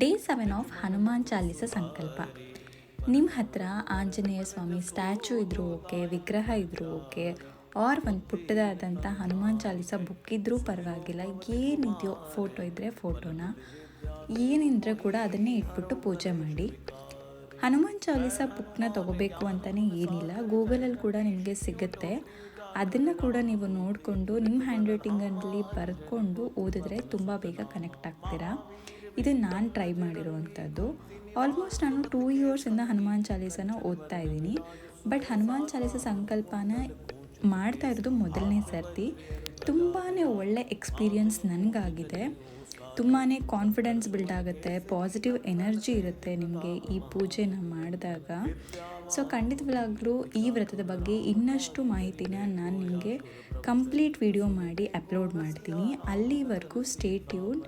Day 7 of Hanuman Chalisa ಸಂಕಲ್ಪ. ನಿಮ್ಮ ಹತ್ರ ಆಂಜನೇಯ ಸ್ವಾಮಿ ಸ್ಟ್ಯಾಚು ಇದ್ರೂ ಓಕೆ, ವಿಗ್ರಹ ಇದ್ರೂ ಓಕೆ, ಆರ್ ಒಂದು ಪುಟ್ಟದಾದಂಥ ಹನುಮಾನ್ ಚಾಲೀಸ ಬುಕ್ ಇದ್ದರೂ ಪರವಾಗಿಲ್ಲ. ಏನಿದೆಯೋ ಫೋಟೋ ಇದ್ದರೆ ಫೋಟೋನ, ಏನಿದ್ರೆ ಕೂಡ ಅದನ್ನೇ ಇಟ್ಬಿಟ್ಟು ಪೂಜೆ ಮಾಡಿ. ಹನುಮಾನ್ ಚಾಲೀಸ ಬುಕ್ನ ತೊಗೋಬೇಕು ಅಂತಲೇ ಏನಿಲ್ಲ, ಗೂಗಲಲ್ಲಿ ಕೂಡ ನಿಮಗೆ ಸಿಗುತ್ತೆ. ಅದನ್ನು ಕೂಡ ನೀವು ನೋಡಿಕೊಂಡು ನಿಮ್ಮ ಹ್ಯಾಂಡ್ ರೈಟಿಂಗಲ್ಲಿ ಬರ್ಕೊಂಡು ಓದಿದ್ರೆ ತುಂಬ ಬೇಗ ಕನೆಕ್ಟ್ ಆಗ್ತೀರಾ. ಇದು ನಾನು ಟ್ರೈ ಮಾಡಿರುವಂಥದ್ದು. ಆಲ್ಮೋಸ್ಟ್ ನಾನು 2 ಇಯರ್ಸಿಂದ ಹನುಮಾನ್ ಚಾಲೀಸನ ಓದ್ತಾ ಇದ್ದೀನಿ. ಬಟ್ ಹನುಮಾನ್ ಚಾಲೀಸ ಸಂಕಲ್ಪನ ಮಾಡ್ತಾ ಇರೋದು ಮೊದಲನೇ ಸರ್ತಿ. ತುಂಬಾ ಒಳ್ಳೆ ಎಕ್ಸ್ಪೀರಿಯನ್ಸ್ ನನಗಾಗಿದೆ. ತುಂಬಾ ಕಾನ್ಫಿಡೆನ್ಸ್ ಬಿಲ್ಡ್ ಆಗುತ್ತೆ, ಪಾಸಿಟಿವ್ ಎನರ್ಜಿ ಇರುತ್ತೆ ನಿಮಗೆ ಈ ಪೂಜೆನ ಮಾಡಿದಾಗ. ಸೊ ಖಂಡಿತವಾಗ್ಲೂ ಈ ವ್ರತದ ಬಗ್ಗೆ ಇನ್ನಷ್ಟು ಮಾಹಿತಿನ ನಾನು ನಿಮಗೆ ಕಂಪ್ಲೀಟ್ ವಿಡಿಯೋ ಮಾಡಿ ಅಪ್ಲೋಡ್ ಮಾಡ್ತೀನಿ. ಅಲ್ಲಿವರೆಗೂ ಸ್ಟೇ ಟ್ಯೂನ್ಡ್.